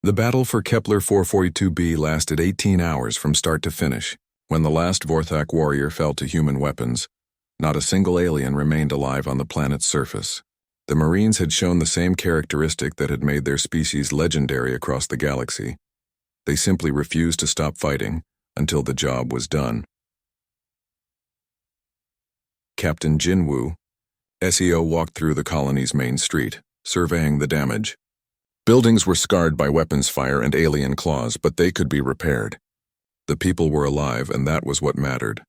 The battle for Kepler 442b lasted 18 hours from start to finish. When the last Vorthak warrior fell to human weapons, not a single alien remained alive on the planet's surface. The Marines had shown the same characteristic that had made their species legendary across the galaxy. They simply refused to stop fighting until the job was done. Captain Jinwoo, SEO, walked through the colony's main street, surveying the damage. Buildings were scarred by weapons fire and alien claws, but they could be repaired. The people were alive, and that was what mattered.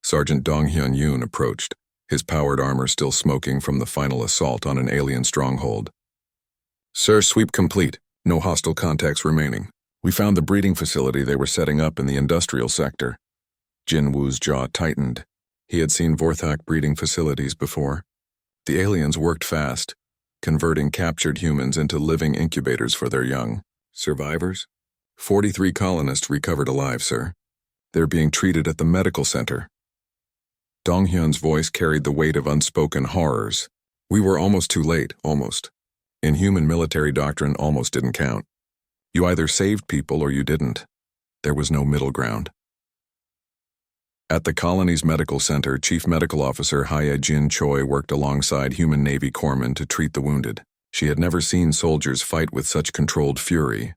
Sergeant Donghyun Yoon approached, his powered armor still smoking from the final assault on an alien stronghold. "Sir, sweep complete. No hostile contacts remaining. We found the breeding facility they were setting up in the industrial sector." Jinwoo's jaw tightened. He had seen Vorthak breeding facilities before. The aliens worked fast, converting captured humans into living incubators for their young. "Survivors? 43 colonists recovered alive, sir. They're being treated at the medical center." Donghyun's voice carried the weight of unspoken horrors. "We were almost too late, almost. In human military doctrine, almost didn't count. You either saved people or you didn't. There was no middle ground." At the colony's medical center, Chief Medical Officer Hye Jin Choi worked alongside human Navy corpsmen to treat the wounded. She had never seen soldiers fight with such controlled fury,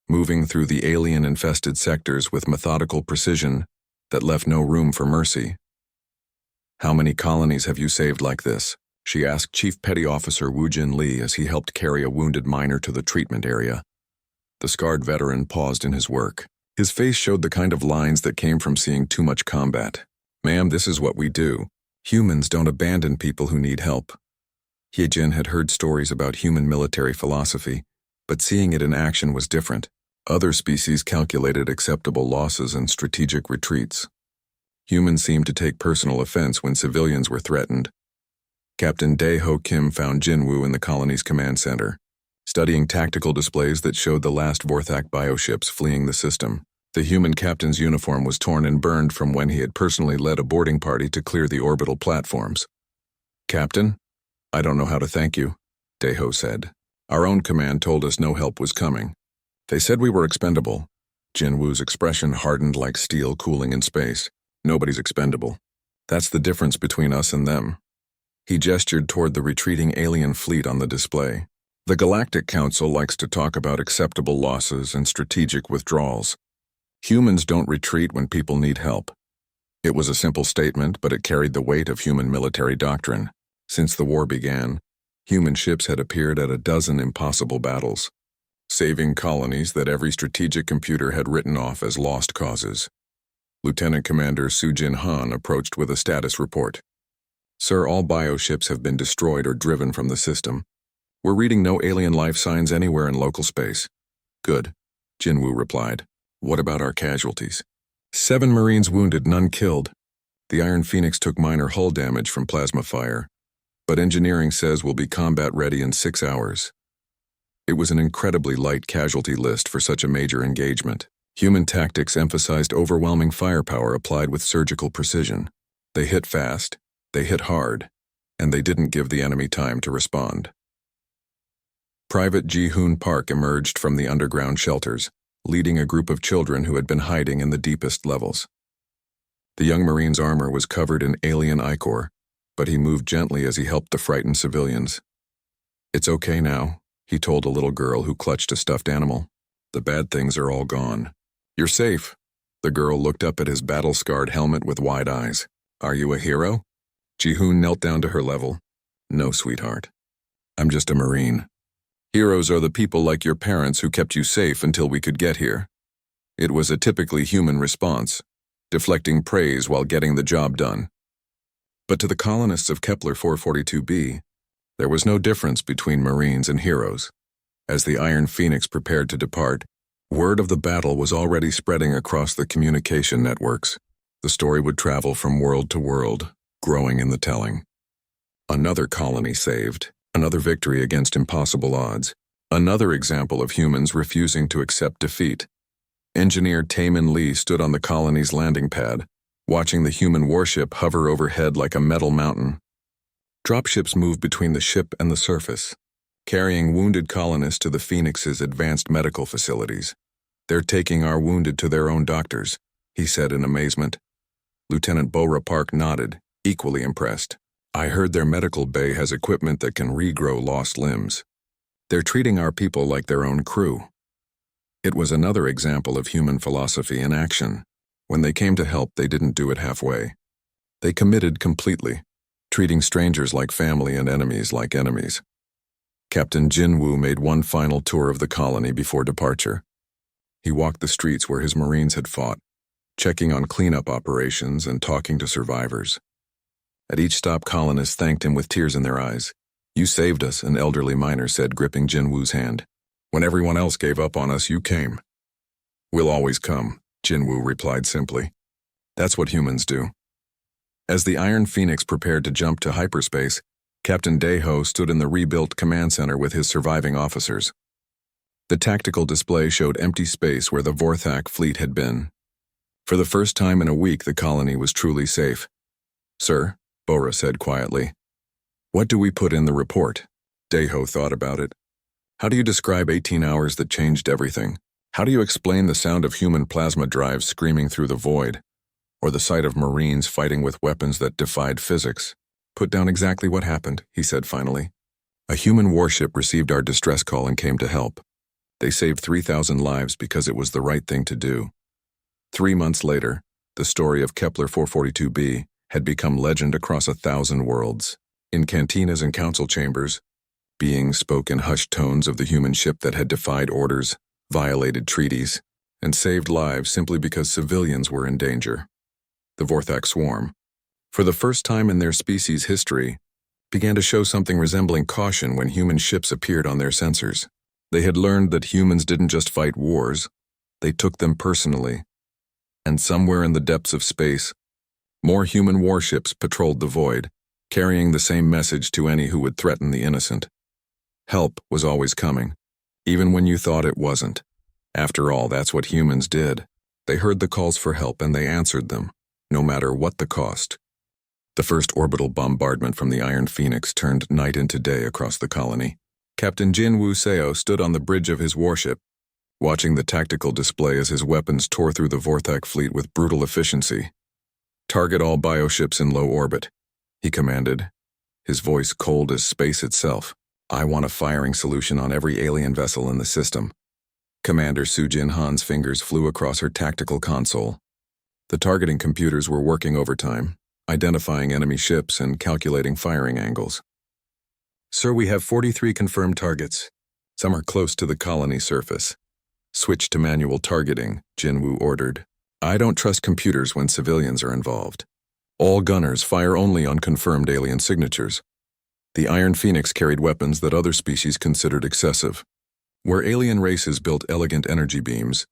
moving through the alien-infested sectors with methodical precision that left no room for mercy. "How many colonies have you saved like this?" she asked Chief Petty Officer Woo Jin Lee as he helped carry a wounded miner to the treatment area. The scarred veteran paused in his work. His face showed the kind of lines that came from seeing too much combat. "Ma'am, this is what we do. Humans don't abandon people who need help." Hyejin had heard stories about human military philosophy, but seeing it in action was different. Other species calculated acceptable losses and strategic retreats. Humans seemed to take personal offense when civilians were threatened. Captain Dae-ho Kim found Jinwoo in the colony's command center, studying tactical displays that showed the last Vorthak bioships fleeing the system. The human captain's uniform was torn and burned from when he had personally led a boarding party to clear the orbital platforms. "Captain, I don't know how to thank you," Dae-ho said. "Our own command told us no help was coming. They said we were expendable." Jinwoo's expression hardened like steel cooling in space. "Nobody's expendable. That's the difference between us and them." He gestured toward the retreating alien fleet on the display. "The Galactic Council likes to talk about acceptable losses and strategic withdrawals. Humans don't retreat when people need help." It was a simple statement, but it carried the weight of human military doctrine. Since the war began, human ships had appeared at a dozen impossible battles, saving colonies that every strategic computer had written off as lost causes. Lieutenant Commander Soo-Jin Han approached with a status report. "Sir, all bioships have been destroyed or driven from the system. We're reading no alien life signs anywhere in local space." "Good," Jinwoo replied. "What about our casualties?" 7 Marines wounded, none killed. The Iron Phoenix took minor hull damage from plasma fire, but engineering says we'll be combat ready in 6 hours. It was an incredibly light casualty list for such a major engagement. Human tactics emphasized overwhelming firepower applied with surgical precision. They hit fast, they hit hard, and they didn't give the enemy time to respond. Private Ji-hoon Park emerged from the underground shelters, leading a group of children who had been hiding in the deepest levels. The young Marine's armor was covered in alien ichor, but he moved gently as he helped the frightened civilians. "It's okay now," he told a little girl who clutched a stuffed animal. "The bad things are all gone. You're safe." The girl looked up at his battle-scarred helmet with wide eyes. "Are you a hero?" Ji-hoon knelt down to her level. "No, sweetheart. I'm just a Marine. Heroes are the people like your parents who kept you safe until we could get here." It was a typically human response, deflecting praise while getting the job done. But to the colonists of Kepler 442b, there was no difference between Marines and heroes. As the Iron Phoenix prepared to depart, word of the battle was already spreading across the communication networks. The story would travel from world to world, growing in the telling. Another colony saved. Another victory against impossible odds. Another example of humans refusing to accept defeat. Engineer Taemin Lee stood on the colony's landing pad, watching the human warship hover overhead like a metal mountain. Dropships moved between the ship and the surface, carrying wounded colonists to the Phoenix's advanced medical facilities. "They're taking our wounded to their own doctors," he said in amazement. Lieutenant Bora Park nodded, equally impressed. "I heard their medical bay has equipment that can regrow lost limbs. They're treating our people like their own crew." It was another example of human philosophy in action. When they came to help, they didn't do it halfway. They committed completely, treating strangers like family and enemies like enemies. Captain Jinwoo made one final tour of the colony before departure. He walked the streets where his Marines had fought, checking on cleanup operations and talking to survivors. At each stop, colonists thanked him with tears in their eyes. "You saved us," an elderly miner said, gripping Jinwoo's hand. "When everyone else gave up on us, you came." "We'll always come," Jinwoo replied simply. "That's what humans do." As the Iron Phoenix prepared to jump to hyperspace, Captain Daeho stood in the rebuilt command center with his surviving officers. The tactical display showed empty space where the Vorthak fleet had been. For the first time in a week, the colony was truly safe. "Sir," Bora said quietly, "what do we put in the report?" Daeho thought about it. "How do you describe 18 hours that changed everything? How do you explain the sound of human plasma drives screaming through the void? Or the sight of Marines fighting with weapons that defied physics?" "Put down exactly what happened," he said finally. "A human warship received our distress call and came to help. They saved 3,000 lives because it was the right thing to do." 3 months later, the story of Kepler 442b had become legend across 1,000 worlds. In cantinas and council chambers, beings spoke in hushed tones of the human ship that had defied orders, violated treaties, and saved lives simply because civilians were in danger. The Vorthak swarm, for the first time in their species' history, began to show something resembling caution when human ships appeared on their sensors. They had learned that humans didn't just fight wars, they took them personally. And somewhere in the depths of space, more human warships patrolled the void, carrying the same message to any who would threaten the innocent. Help was always coming, even when you thought it wasn't. After all, that's what humans did. They heard the calls for help and they answered them, no matter what the cost. The first orbital bombardment from the Iron Phoenix turned night into day across the colony. Captain Jinwoo Seo stood on the bridge of his warship, watching the tactical display as his weapons tore through the Vorthak fleet with brutal efficiency. "Target all bioships in low orbit," he commanded, his voice cold as space itself. "I want a firing solution on every alien vessel in the system." Commander Sujin Han's fingers flew across her tactical console. The targeting computers were working overtime, identifying enemy ships and calculating firing angles. "Sir, we have 43 confirmed targets. Some are close to the colony surface." "Switch to manual targeting," Jinwoo ordered. "I don't trust computers when civilians are involved. All gunners fire only on confirmed alien signatures." The Iron Phoenix carried weapons that other species considered excessive. Where alien races built elegant energy beams,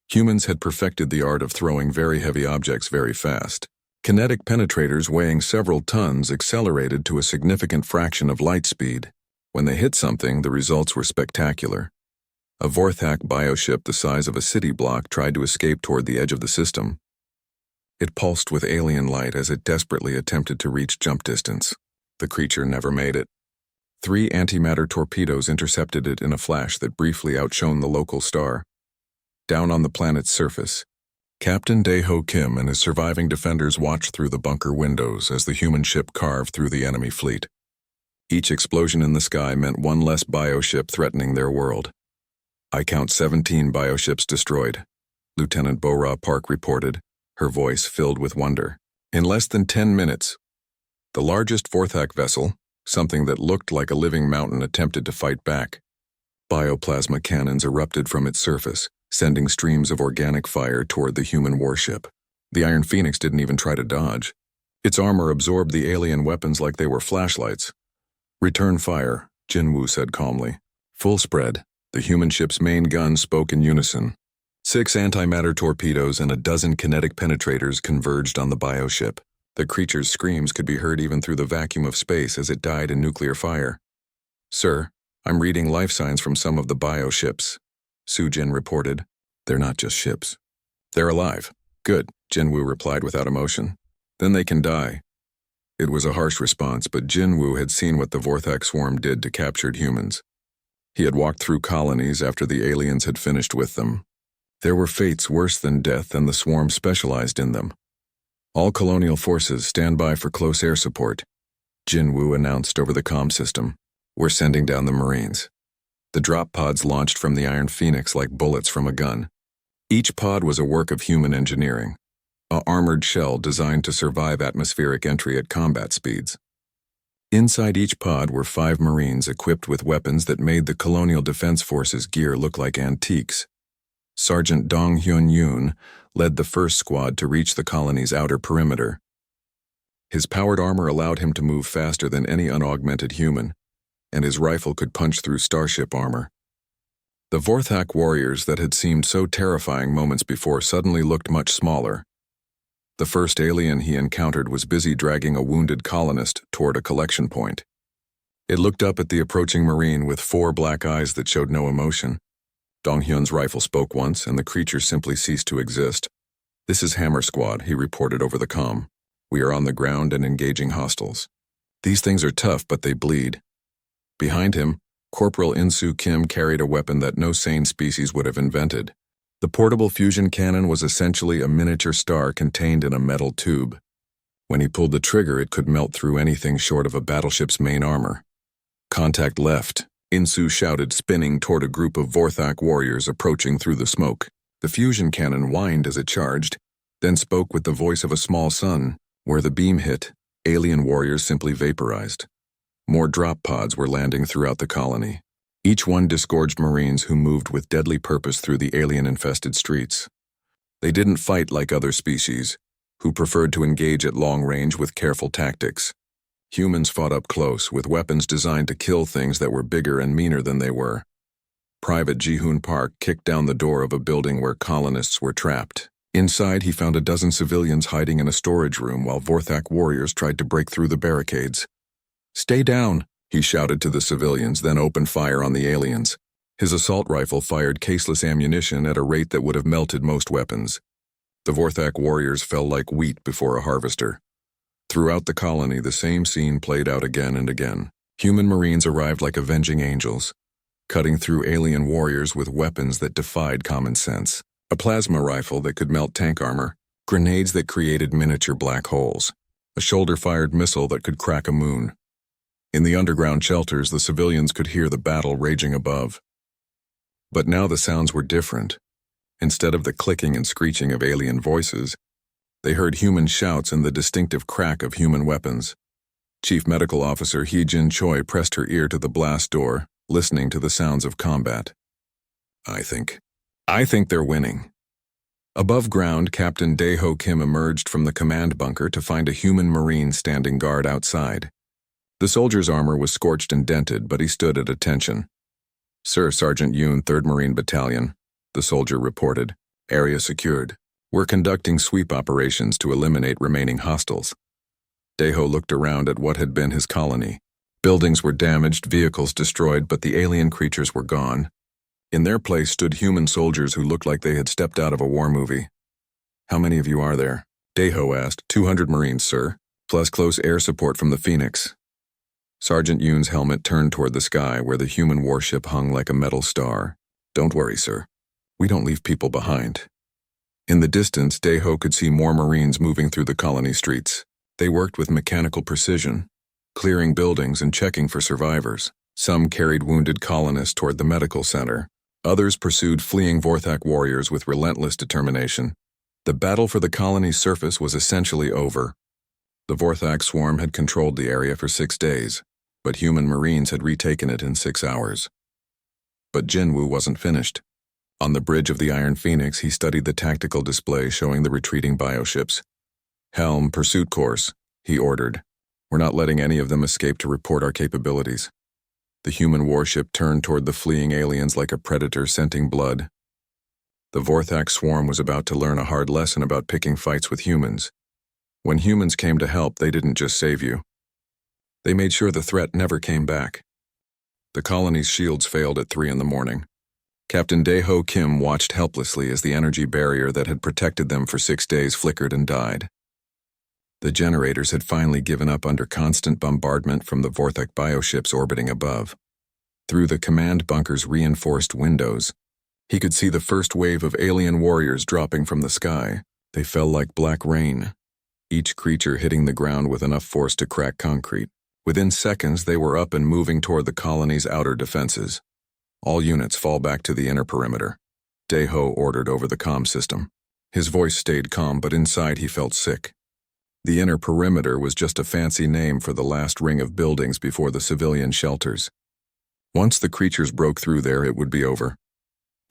humans had perfected the art of throwing very heavy objects very fast. Kinetic penetrators weighing several tons accelerated to a significant fraction of light speed. When they hit something, the results were spectacular. A Vorthak bioship the size of a city block tried to escape toward the edge of the system. It pulsed with alien light as it desperately attempted to reach jump distance. The creature never made it. 3 antimatter torpedoes intercepted it in a flash that briefly outshone the local star. Down on the planet's surface, Captain Daeho Kim and his surviving defenders watched through the bunker windows as the human ship carved through the enemy fleet. Each explosion in the sky meant one less bioship threatening their world. "I count 17 bioships destroyed," Lieutenant Bora Park reported, her voice filled with wonder. "In less than 10 minutes, the largest Vorthak vessel, something that looked like a living mountain, attempted to fight back. Bioplasma cannons erupted from its surface, sending streams of organic fire toward the human warship. The Iron Phoenix didn't even try to dodge. Its armor absorbed the alien weapons like they were flashlights. "Return fire," Jinwoo said calmly. "Full spread." The human ship's main gun spoke in unison. 6 antimatter torpedoes and a dozen kinetic penetrators converged on the bioship. The creature's screams could be heard even through the vacuum of space as it died in nuclear fire. "Sir, I'm reading life signs from some of the bioships," Sujin reported. "They're not just ships. They're alive." "Good," Jinwoo replied without emotion. "Then they can die." It was a harsh response, but Jinwoo had seen what the Vorthak swarm did to captured humans. He had walked through colonies after the aliens had finished with them. There were fates worse than death, and the swarm specialized in them. All colonial forces stand by for close air support, Jinwoo announced over the comm system. We're sending down the Marines. The drop pods launched from the Iron Phoenix like bullets from a gun. Each pod was a work of human engineering, a armored shell designed to survive atmospheric entry at combat speeds. Inside each pod were 5 Marines equipped with weapons that made the Colonial Defense Force's gear look like antiques. Sergeant Dong Hyun-yoon led the first squad to reach the colony's outer perimeter. His powered armor allowed him to move faster than any unaugmented human, and his rifle could punch through starship armor. The Vorthak warriors that had seemed so terrifying moments before suddenly looked much smaller. The first alien he encountered was busy dragging a wounded colonist toward a collection point. It looked up at the approaching Marine with 4 black eyes that showed no emotion. Dong-hyun's rifle spoke once, and the creature simply ceased to exist. "This is Hammer Squad," he reported over the comm. "We are on the ground and engaging hostiles. These things are tough, but they bleed." Behind him, Corporal In-soo Kim carried a weapon that no sane species would have invented. The portable fusion cannon was essentially a miniature star contained in a metal tube. When he pulled the trigger, it could melt through anything short of a battleship's main armor. "Contact left," In-soo shouted, spinning toward a group of Vorthak warriors approaching through the smoke. The fusion cannon whined as it charged, then spoke with the voice of a small son. Where the beam hit, alien warriors simply vaporized. More drop pods were landing throughout the colony. Each one disgorged Marines who moved with deadly purpose through the alien-infested streets. They didn't fight like other species, who preferred to engage at long range with careful tactics. Humans fought up close, with weapons designed to kill things that were bigger and meaner than they were. Private Ji-hoon Park kicked down the door of a building where colonists were trapped. Inside, he found a dozen civilians hiding in a storage room while Vorthak warriors tried to break through the barricades. "Stay down," he shouted to the civilians, then opened fire on the aliens. His assault rifle fired caseless ammunition at a rate that would have melted most weapons. The Vorthak warriors fell like wheat before a harvester. Throughout the colony, the same scene played out again and again. Human Marines arrived like avenging angels, cutting through alien warriors with weapons that defied common sense. A plasma rifle that could melt tank armor, grenades that created miniature black holes, a shoulder-fired missile that could crack a moon. In the underground shelters, the civilians could hear the battle raging above. But now the sounds were different. Instead of the clicking and screeching of alien voices, they heard human shouts and the distinctive crack of human weapons. Chief Medical Officer Hee-jin Choi pressed her ear to the blast door, listening to the sounds of combat. I think they're winning." Above ground, Captain Dae-ho Kim emerged from the command bunker to find a human Marine standing guard outside. The soldier's armor was scorched and dented, but he stood at attention. "Sir, Sergeant Yoon, 3rd Marine Battalion," the soldier reported. "Area secured. We're conducting sweep operations to eliminate remaining hostiles." Dae-ho looked around at what had been his colony. Buildings were damaged, vehicles destroyed, but the alien creatures were gone. In their place stood human soldiers who looked like they had stepped out of a war movie. "How many of you are there?" Dae-ho asked. 200 Marines, sir, plus close air support from the Phoenix." Sergeant Yoon's helmet turned toward the sky where the human warship hung like a metal star. "Don't worry, sir. We don't leave people behind." In the distance, Dae-ho could see more Marines moving through the colony streets. They worked with mechanical precision, clearing buildings and checking for survivors. Some carried wounded colonists toward the medical center. Others pursued fleeing Vorthak warriors with relentless determination. The battle for the colony's surface was essentially over. The Vorthak swarm had controlled the area for 6 days, but human Marines had retaken it in 6 hours. But Jinwoo wasn't finished. On the bridge of the Iron Phoenix, he studied the tactical display showing the retreating bioships. "Helm, pursuit course," he ordered. "We're not letting any of them escape to report our capabilities." The human warship turned toward the fleeing aliens like a predator scenting blood. The Vorthak swarm was about to learn a hard lesson about picking fights with humans. When humans came to help, they didn't just save you. They made sure the threat never came back. The colony's shields failed at 3 in the morning. Captain Dae-ho Kim watched helplessly as the energy barrier that had protected them for 6 days flickered and died. The generators had finally given up under constant bombardment from the Vorthak bioships orbiting above. Through the command bunker's reinforced windows, he could see the first wave of alien warriors dropping from the sky. They fell like black rain, each creature hitting the ground with enough force to crack concrete. Within seconds, they were up and moving toward the colony's outer defenses. All units fall back to the inner perimeter, Daeho ordered over the comm system. His voice stayed calm, but inside he felt sick. The inner perimeter was just a fancy name for the last ring of buildings before the civilian shelters. Once the creatures broke through there, it would be over.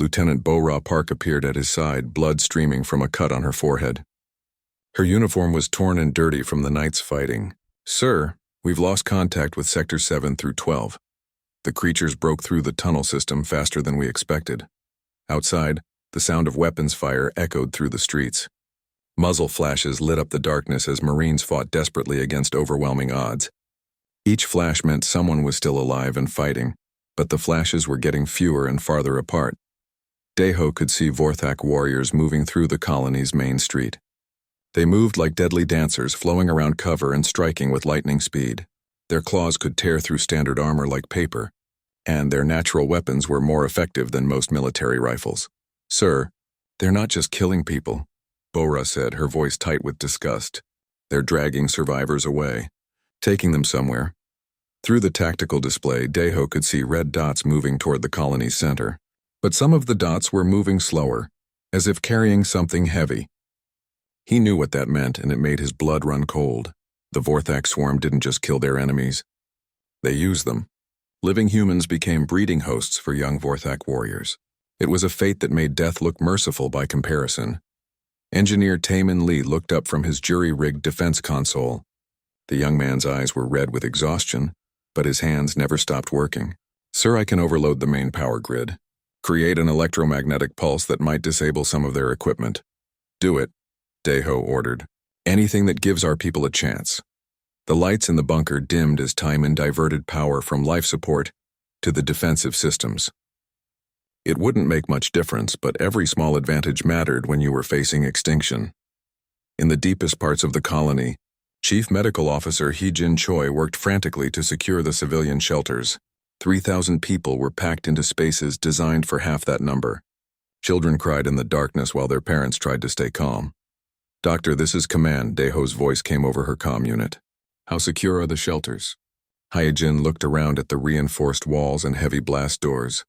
Lieutenant Bo-Ra Park appeared at his side, blood streaming from a cut on her forehead. Her uniform was torn and dirty from the night's fighting. "Sir, we've lost contact with Sector 7 through 12. The creatures broke through the tunnel system faster than we expected." Outside, the sound of weapons fire echoed through the streets. Muzzle flashes lit up the darkness as Marines fought desperately against overwhelming odds. Each flash meant someone was still alive and fighting, but the flashes were getting fewer and farther apart. Daeho could see Vorthak warriors moving through the colony's main street. They moved like deadly dancers, flowing around cover and striking with lightning speed. Their claws could tear through standard armor like paper, and their natural weapons were more effective than most military rifles. "Sir, they're not just killing people," Bo-Ra said, her voice tight with disgust. "They're dragging survivors away, taking them somewhere." Through the tactical display, Daeho could see red dots moving toward the colony's center. But some of the dots were moving slower, as if carrying something heavy. He knew what that meant, and it made his blood run cold. The Vorthak swarm didn't just kill their enemies. They used them. Living humans became breeding hosts for young Vorthak warriors. It was a fate that made death look merciful by comparison. Engineer Taemin Lee looked up from his jury-rigged defense console. The young man's eyes were red with exhaustion, but his hands never stopped working. "Sir, I can overload the main power grid. Create an electromagnetic pulse that might disable some of their equipment." "Do it," Daeho ordered. "Anything that gives our people a chance." The lights in the bunker dimmed as Taemin diverted power from life support to the defensive systems. It wouldn't make much difference, but every small advantage mattered when you were facing extinction. In the deepest parts of the colony, Chief Medical Officer Hee-Jin Choi worked frantically to secure the civilian shelters. 3,000 people were packed into spaces designed for half that number. Children cried in the darkness while their parents tried to stay calm. "Doctor, this is command," Daeho's voice came over her comm unit. "How secure are the shelters?" Hee-Jin looked around at the reinforced walls and heavy blast doors.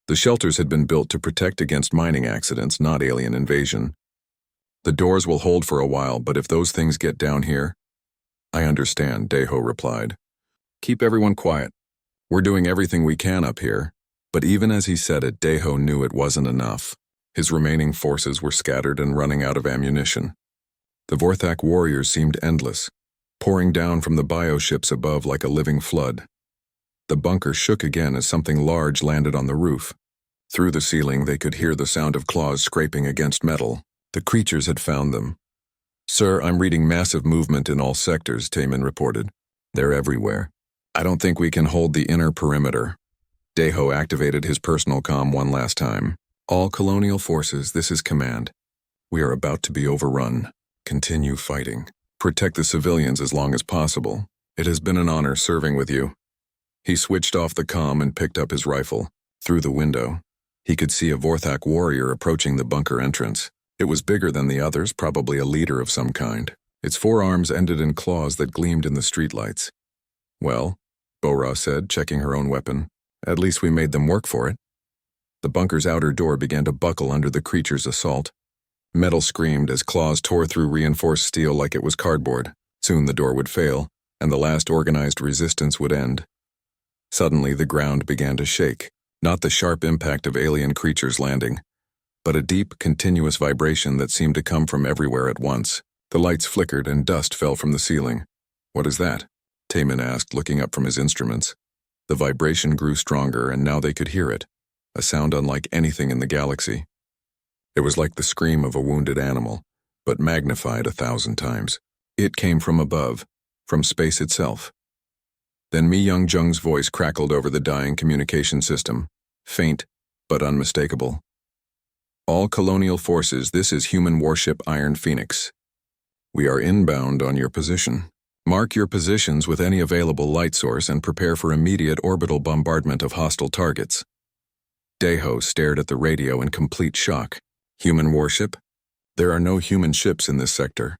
The shelters had been built to protect against mining accidents, not alien invasion. "The doors will hold for a while, but if those things get down here..." "I understand," Daeho replied. "Keep everyone quiet. We're doing everything we can up here." But even as he said it, Daeho knew it wasn't enough. His remaining forces were scattered and running out of ammunition. The Vorthak warriors seemed endless, pouring down from the bioships above like a living flood. The bunker shook again as something large landed on the roof. Through the ceiling, they could hear the sound of claws scraping against metal. The creatures had found them. "Sir, I'm reading massive movement in all sectors," Taemin reported. "They're everywhere. I don't think we can hold the inner perimeter." Daeho activated his personal comm one last time. "All colonial forces, this is command. We are about to be overrun. Continue fighting. Protect the civilians as long as possible. It has been an honor serving with you." He switched off the comm and picked up his rifle. Through the window, he could see a Vorthak warrior approaching the bunker entrance. It was bigger than the others, probably a leader of some kind. Its forearms ended in claws that gleamed in the streetlights. "Well," Bo-Ra said, checking her own weapon, "at least we made them work for it." The bunker's outer door began to buckle under the creature's assault. Metal screamed as claws tore through reinforced steel like it was cardboard. Soon the door would fail, and the last organized resistance would end. Suddenly the ground began to shake, not the sharp impact of alien creatures landing, but a deep, continuous vibration that seemed to come from everywhere at once. The lights flickered and dust fell from the ceiling. "What is that?" Taemin asked, looking up from his instruments. The vibration grew stronger, and now they could hear it, a sound unlike anything in the galaxy. It was like the scream of a wounded animal, but magnified 1,000 times. It came from above, from space itself. Then Mi Young-jung's voice crackled over the dying communication system, faint but unmistakable. "All colonial forces, this is human warship Iron Phoenix. We are inbound on your position. Mark your positions with any available light source and prepare for immediate orbital bombardment of hostile targets. Daeho stared at the radio in complete shock. Human warship? There are no human ships in this sector.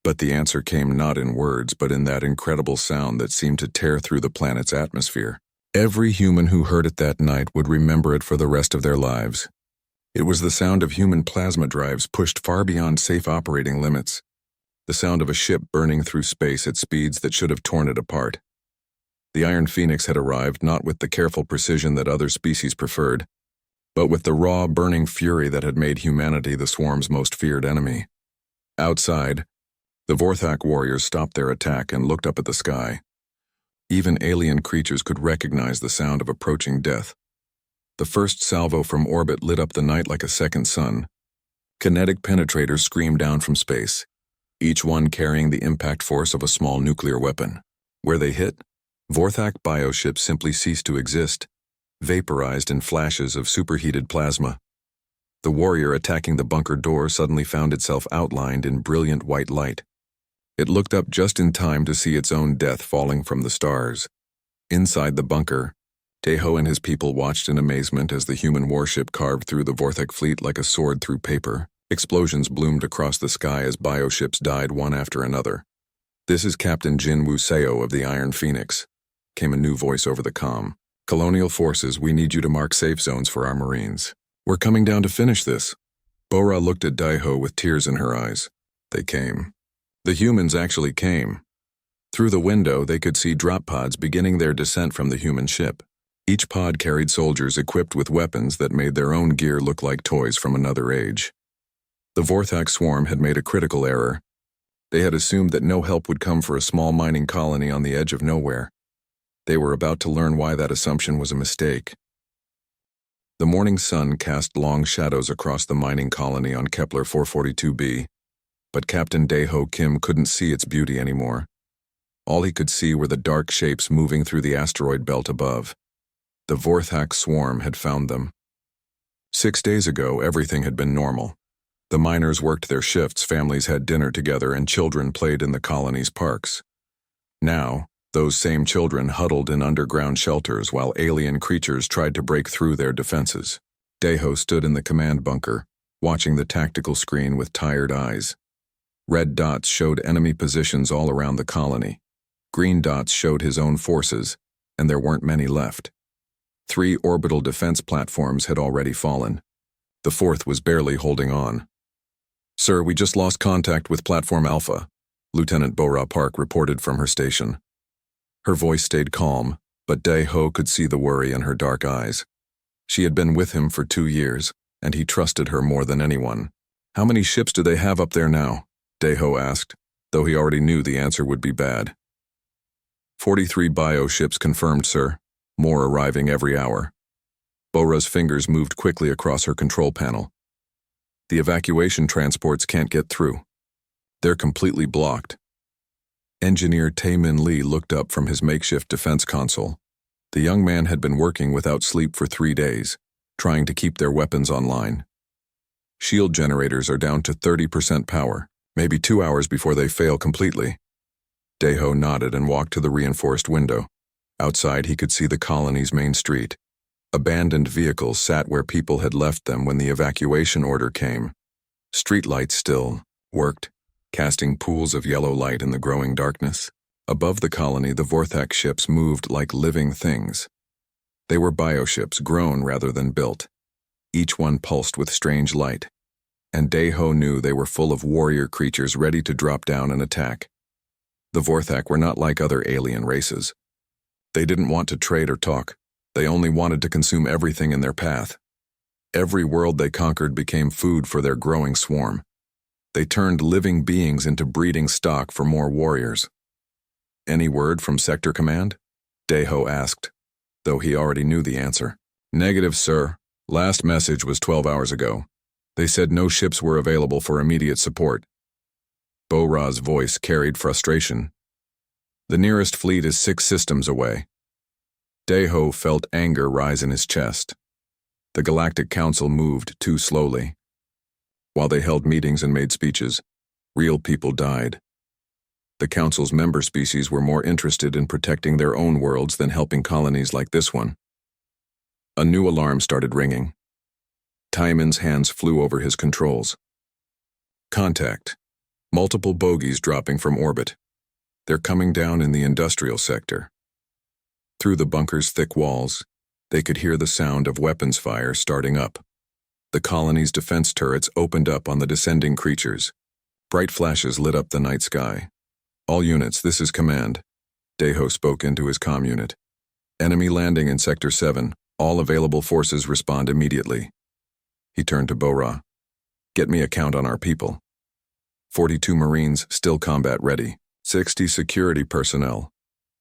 But the answer came not in words, but in that incredible sound that seemed to tear through the planet's atmosphere. Every human who heard it that night would remember it for the rest of their lives. It was the sound of human plasma drives pushed far beyond safe operating limits. The sound of a ship burning through space at speeds that should have torn it apart. The Iron Phoenix had arrived not with the careful precision that other species preferred, but with the raw, burning fury that had made humanity the swarm's most feared enemy. Outside, the Vorthak warriors stopped their attack and looked up at the sky. Even alien creatures could recognize the sound of approaching death. The first salvo from orbit lit up the night like a second sun. Kinetic penetrators screamed down from space, each one carrying the impact force of a small nuclear weapon. Where they hit, Vorthak bioships simply ceased to exist, vaporized in flashes of superheated plasma. The warrior attacking the bunker door suddenly found itself outlined in brilliant white light. It looked up just in time to see its own death falling from the stars. Inside the bunker, Daeho and his people watched in amazement as the human warship carved through the Vorthak fleet like a sword through paper. Explosions bloomed across the sky as bioships died one after another. "This is Captain Jinwoo Seo of the Iron Phoenix," came a new voice over the comm. "Colonial forces, we need you to mark safe zones for our Marines. We're coming down to finish this." Bora looked at Daeho with tears in her eyes. They came. The humans actually came. Through the window, they could see drop pods beginning their descent from the human ship. Each pod carried soldiers equipped with weapons that made their own gear look like toys from another age. The Vorthak swarm had made a critical error. They had assumed that no help would come for a small mining colony on the edge of nowhere. They were about to learn why that assumption was a mistake. The morning sun cast long shadows across the mining colony on Kepler 442b, but Captain Daeho Kim couldn't see its beauty anymore. All he could see were the dark shapes moving through the asteroid belt above. The Vorthak swarm had found them. 6 days ago, everything had been normal. The miners worked their shifts, families had dinner together, and children played in the colony's parks. Now, those same children huddled in underground shelters while alien creatures tried to break through their defenses. Daeho stood in the command bunker, watching the tactical screen with tired eyes. Red dots showed enemy positions all around the colony. Green dots showed his own forces, and there weren't many left. 3 orbital defense platforms had already fallen. The 4th was barely holding on. "Sir, we just lost contact with Platform Alpha," Lieutenant Bora Park reported from her station. Her voice stayed calm, but Daeho could see the worry in her dark eyes. She had been with him for 2 years, and he trusted her more than anyone. "How many ships do they have up there now?" Daeho asked, though he already knew the answer would be bad. 43 bioships confirmed, sir. More arriving every hour. Bora's fingers moved quickly across her control panel. "The evacuation transports can't get through. They're completely blocked." Engineer Tae-min Lee looked up from his makeshift defense console. The young man had been working without sleep for 3 days, trying to keep their weapons online. "Shield generators are down to 30% power. Maybe 2 hours before they fail completely." Daeho nodded and walked to the reinforced window. Outside, he could see the colony's main street. Abandoned vehicles sat where people had left them when the evacuation order came. Streetlights still worked, casting pools of yellow light in the growing darkness. Above the colony, the Vorthak ships moved like living things. They were bioships, grown rather than built. Each one pulsed with strange light. And Daeho knew they were full of warrior creatures ready to drop down and attack. The Vorthak were not like other alien races. They didn't want to trade or talk. They only wanted to consume everything in their path. Every world they conquered became food for their growing swarm. They turned living beings into breeding stock for more warriors. "Any word from Sector Command?" Daeho asked, though he already knew the answer. "Negative, sir. Last message was 12 hours ago. They said no ships were available for immediate support." Bora's voice carried frustration. "The nearest fleet is 6 systems away." Daeho felt anger rise in his chest. The Galactic Council moved too slowly. While they held meetings and made speeches, real people died. The Council's member species were more interested in protecting their own worlds than helping colonies like this one. A new alarm started ringing. Timon's hands flew over his controls. Contact. Multiple bogies dropping from orbit. They're coming down in the industrial sector. Through the bunker's thick walls, they could hear the sound of weapons fire starting up. The colony's defense turrets opened up on the descending creatures. Bright flashes lit up the night sky. All units, this is command. Deho spoke into his comm unit. Enemy landing in Sector 7. All available forces respond immediately. He turned to Bora. Get me a count on our people. 42 Marines still combat ready. 60 security personnel.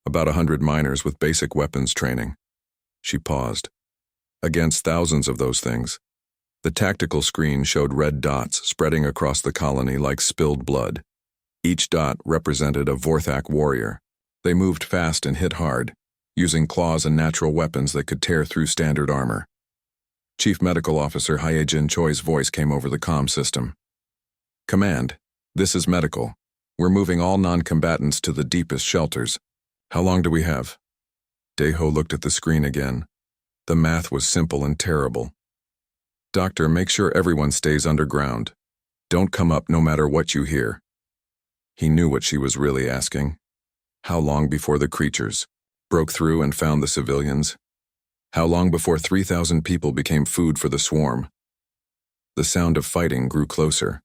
About 100 miners with basic weapons training. She paused. Against thousands of those things. The tactical screen showed red dots spreading across the colony like spilled blood. Each dot represented a Vorthak warrior. They moved fast and hit hard, using claws and natural weapons that could tear through standard armor. Chief Medical Officer Hyejin Choi's voice came over the comm system. Command, this is medical. We're moving all non-combatants to the deepest shelters. How long do we have? Deho looked at the screen again. The math was simple and terrible. Doctor, make sure everyone stays underground. Don't come up no matter what you hear. He knew what she was really asking. How long before the creatures broke through and found the civilians? How long before 3,000 people became food for the swarm? The sound of fighting grew closer.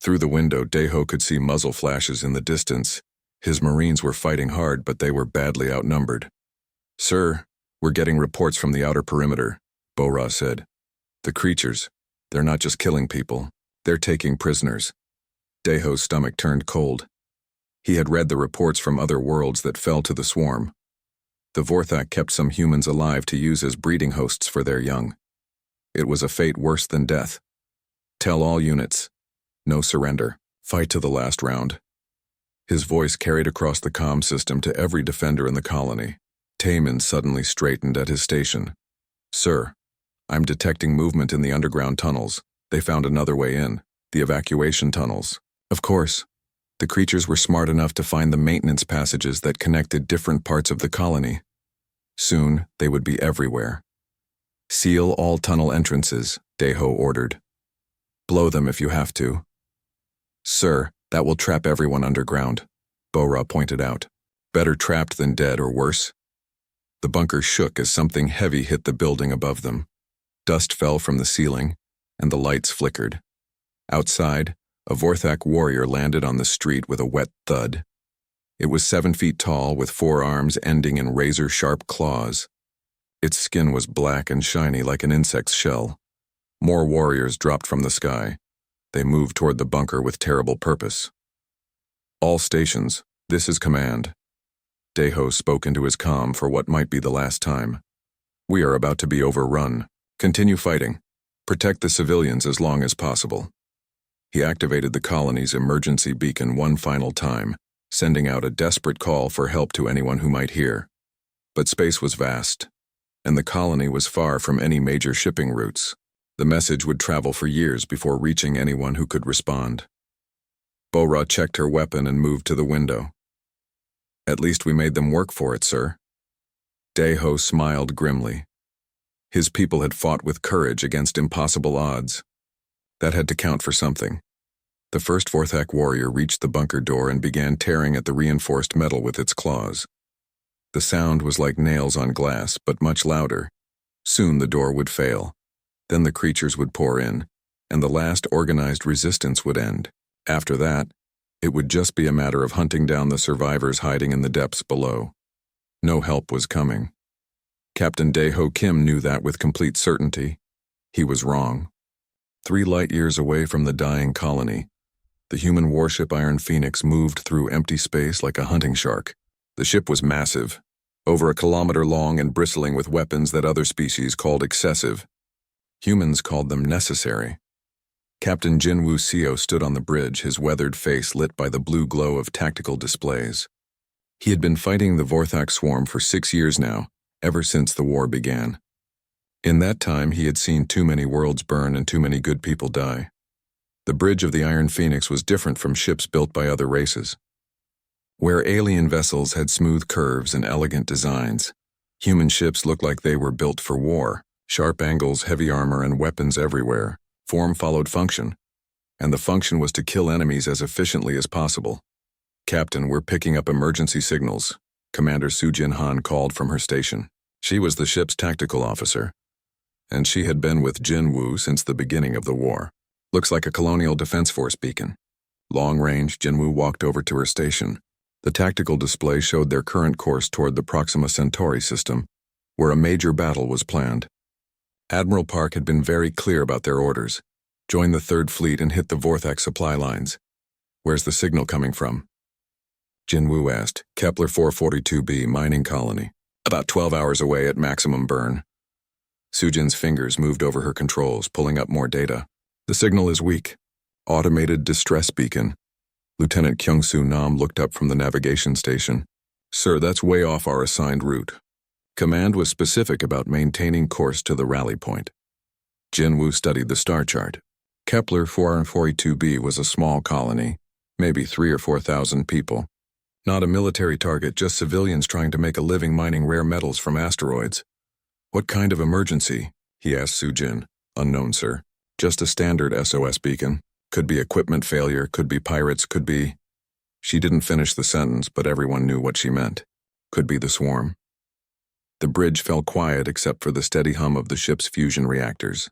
Through the window, Deho could see muzzle flashes in the distance. His Marines were fighting hard, but they were badly outnumbered. Sir, we're getting reports from the outer perimeter, Bora said. The creatures, they're not just killing people, they're taking prisoners. Deho's stomach turned cold. He had read the reports from other worlds that fell to the swarm. The Vorthak kept some humans alive to use as breeding hosts for their young. It was a fate worse than death. Tell all units, no surrender, fight to the last round. His voice carried across the comm system to every defender in the colony. Taman suddenly straightened at his station. Sir, I'm detecting movement in the underground tunnels. They found another way in, the evacuation tunnels. Of course, the creatures were smart enough to find the maintenance passages that connected different parts of the colony. Soon, they would be everywhere. Seal all tunnel entrances, Deho ordered. Blow them if you have to. Sir, that will trap everyone underground, Bora pointed out. Better trapped than dead or worse. The bunker shook as something heavy hit the building above them. Dust fell from the ceiling, and the lights flickered. Outside, a Vorthak warrior landed on the street with a wet thud. It was 7 feet tall with 4 arms ending in razor-sharp claws. Its skin was black and shiny like an insect's shell. More warriors dropped from the sky. They moved toward the bunker with terrible purpose. All stations, this is command. Deho spoke into his comm for what might be the last time. We are about to be overrun. Continue fighting. Protect the civilians as long as possible. He activated the colony's emergency beacon one final time, sending out a desperate call for help to anyone who might hear. But space was vast, and the colony was far from any major shipping routes. The message would travel for years before reaching anyone who could respond. Bora checked her weapon and moved to the window. At least we made them work for it, sir. Deho smiled grimly. His people had fought with courage against impossible odds. That had to count for something. The first Vorthak warrior reached the bunker door and began tearing at the reinforced metal with its claws. The sound was like nails on glass, but much louder. Soon the door would fail. Then the creatures would pour in, and the last organized resistance would end. After that, it would just be a matter of hunting down the survivors hiding in the depths below. No help was coming. Captain Deho Kim knew that with complete certainty. He was wrong. 3 light-years away from the dying colony, the human warship Iron Phoenix moved through empty space like a hunting shark. The ship was massive, over 1 kilometer long and bristling with weapons that other species called excessive. Humans called them necessary. Captain Jinwoo Seo stood on the bridge, his weathered face lit by the blue glow of tactical displays. He had been fighting the Vorthak swarm for 6 years now, ever since the war began. In that time, he had seen too many worlds burn and too many good people die. The bridge of the Iron Phoenix was different from ships built by other races. Where alien vessels had smooth curves and elegant designs, human ships looked like they were built for war. Sharp angles, heavy armor, and weapons everywhere. Form followed function, and the function was to kill enemies as efficiently as possible. "Captain, we're picking up emergency signals," Commander Sujin Han called from her station. She was the ship's tactical officer, and she had been with Jinwoo since the beginning of the war. "Looks like a Colonial Defense Force beacon." Long range, Jinwoo walked over to her station. The tactical display showed their current course toward the Proxima Centauri system, where a major battle was planned. Admiral Park had been very clear about their orders. Join the Third Fleet and hit the Vorthak supply lines. "Where's the signal coming from?" Jinwoo asked. "Kepler 442b mining colony. About 12 hours away at maximum burn." Sujin's fingers moved over her controls, pulling up more data. "The signal is weak. Automated distress beacon." Lieutenant Kyung-Soo Nam looked up from the navigation station. "Sir, that's way off our assigned route." Command was specific about maintaining course to the rally point. Jinwoo studied the star chart. Kepler 442b was a small colony, maybe 3,000 or 4,000 people. Not a military target, just civilians trying to make a living mining rare metals from asteroids. "What kind of emergency?" he asked Sujin. "Unknown, sir. Just a standard SOS beacon. Could be equipment failure, could be pirates, could be..." She didn't finish the sentence, but everyone knew what she meant. Could be the swarm. The bridge fell quiet except for the steady hum of the ship's fusion reactors.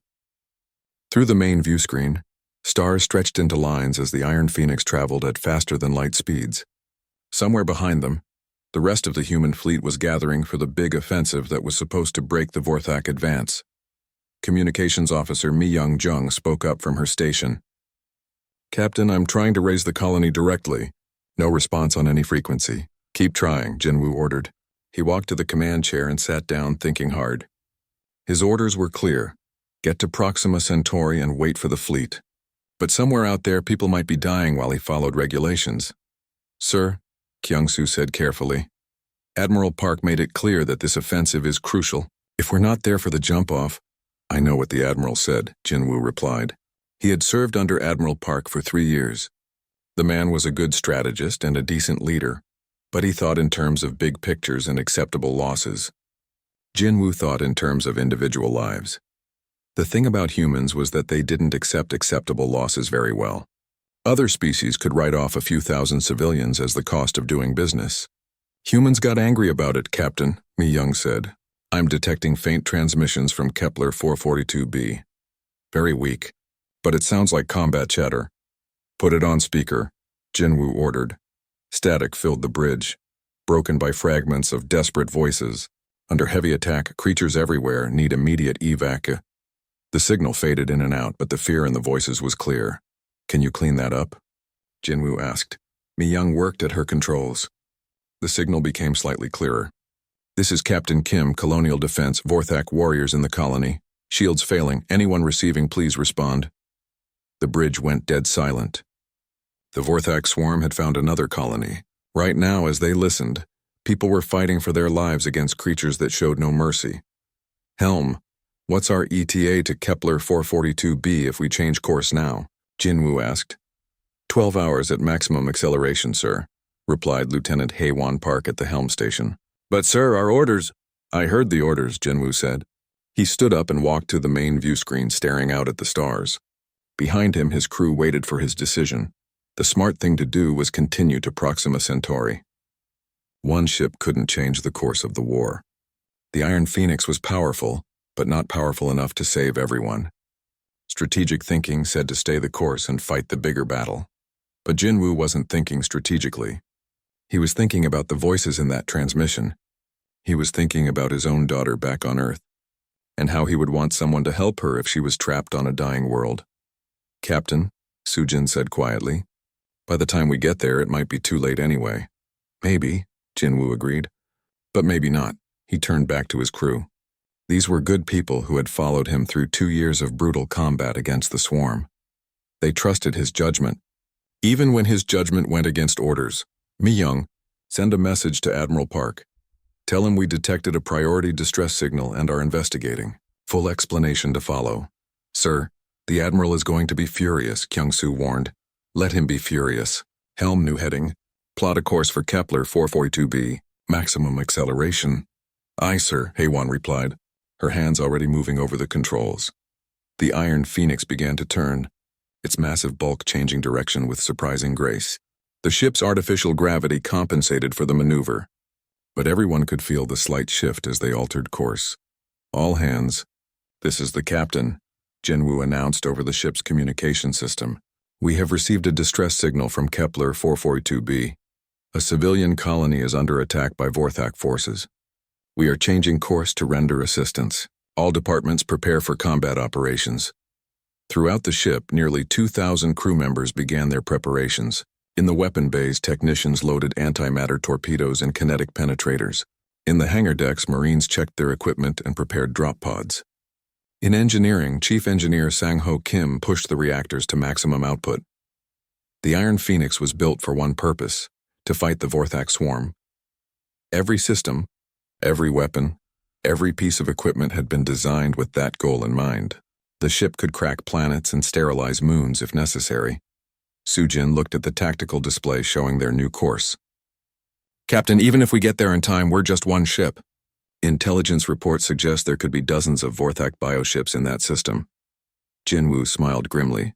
Through the main view screen, stars stretched into lines as the Iron Phoenix traveled at faster-than-light speeds. Somewhere behind them, the rest of the human fleet was gathering for the big offensive that was supposed to break the Vorthak advance. Communications officer Mi Young-jung spoke up from her station. "Captain, I'm trying to raise the colony directly. No response on any frequency." "Keep trying," Jinwoo ordered. He walked to the command chair and sat down, thinking hard. His orders were clear. Get to Proxima Centauri and wait for the fleet. But somewhere out there, people might be dying while he followed regulations. "Sir," Kyung-Soo said carefully, "Admiral Park made it clear that this offensive is crucial. If we're not there for the jump-off..." "I know what the Admiral said," Jinwoo replied. He had served under Admiral Park for 3 years. The man was a good strategist and a decent leader, but he thought in terms of big pictures and acceptable losses. Jinwoo thought in terms of individual lives. The thing about humans was that they didn't accept acceptable losses very well. Other species could write off a few thousand civilians as the cost of doing business. "Humans got angry about it, Captain," Mi Young said. "I'm detecting faint transmissions from Kepler 442b. Very weak, but it sounds like combat chatter." "Put it on speaker," Jinwoo ordered. Static filled the bridge, broken by fragments of desperate voices. "Under heavy attack, creatures everywhere need immediate evac." The signal faded in and out, but the fear in the voices was clear. "Can you clean that up?" Jinwoo asked. Mi Young worked at her controls. The signal became slightly clearer. "This is Captain Kim, Colonial Defense, Vorthak warriors in the colony. Shields failing. Anyone receiving, please respond." The bridge went dead silent. The Vorthak swarm had found another colony. Right now, as they listened, people were fighting for their lives against creatures that showed no mercy. "Helm, what's our ETA to Kepler 442b if we change course now?" Jinwoo asked. 12 hours at maximum acceleration, sir," replied Lieutenant Haewon Park at the helm station. "But sir, our orders..." "I heard the orders," Jinwoo said. He stood up and walked to the main view screen, staring out at the stars. Behind him, his crew waited for his decision. The smart thing to do was continue to Proxima Centauri. One ship couldn't change the course of the war. The Iron Phoenix was powerful, but not powerful enough to save everyone. Strategic thinking said to stay the course and fight the bigger battle. But Jinwoo wasn't thinking strategically. He was thinking about the voices in that transmission. He was thinking about his own daughter back on Earth, and how he would want someone to help her if she was trapped on a dying world. "Captain," Sujin said quietly, "by the time we get there, it might be too late anyway." "Maybe," Jinwoo agreed. "But maybe not." He turned back to his crew. These were good people who had followed him through 2 years of brutal combat against the swarm. They trusted his judgment, even when his judgment went against orders. "Mi Young, send a message to Admiral Park. Tell him we detected a priority distress signal and are investigating. Full explanation to follow." "Sir, the Admiral is going to be furious," Kyung-Soo warned. "Let him be furious." Helm new heading, Plot a course for Kepler 442b. Maximum acceleration. Aye, sir, Haywan replied, her hands already moving over the controls. The Iron Phoenix began to turn, its massive bulk changing direction with surprising grace. The ship's artificial gravity compensated for the maneuver, but everyone could feel the slight shift as they altered course. All hands. This is the captain, Jinwoo announced over the ship's communication system. We have received a distress signal from Kepler 442b. A civilian colony is under attack by Vorthak forces. We are changing course to render assistance. All departments prepare for combat operations. Throughout the ship, nearly 2,000 crew members began their preparations. In the weapon bays, technicians loaded antimatter torpedoes and kinetic penetrators. In the hangar decks, Marines checked their equipment and prepared drop pods. In engineering, Chief Engineer Sang-Ho Kim pushed the reactors to maximum output. The Iron Phoenix was built for one purpose: to fight the Vorthak swarm. Every system, every weapon, every piece of equipment had been designed with that goal in mind. The ship could crack planets and sterilize moons if necessary. Sujin looked at the tactical display showing their new course. Captain, even if we get there in time, we're just one ship. Intelligence reports suggest there could be dozens of Vorthak bioships in that system. Jinwoo smiled grimly.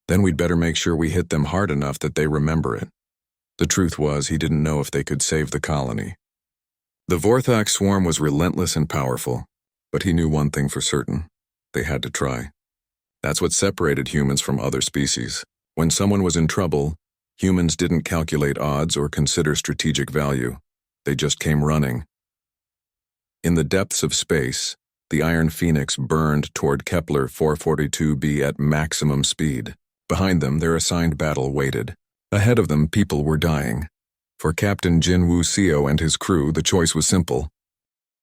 Then we'd better make sure we hit them hard enough that they remember it. The truth was, he didn't know if they could save the colony. The Vorthak swarm was relentless and powerful, but he knew one thing for certain: they had to try. That's what separated humans from other species. When someone was in trouble, humans didn't calculate odds or consider strategic value. They just came running. In the depths of space, the Iron Phoenix burned toward Kepler 442b at maximum speed. Behind them, their assigned battle waited. Ahead of them, people were dying. For Captain Jinwoo Seo and his crew, the choice was simple: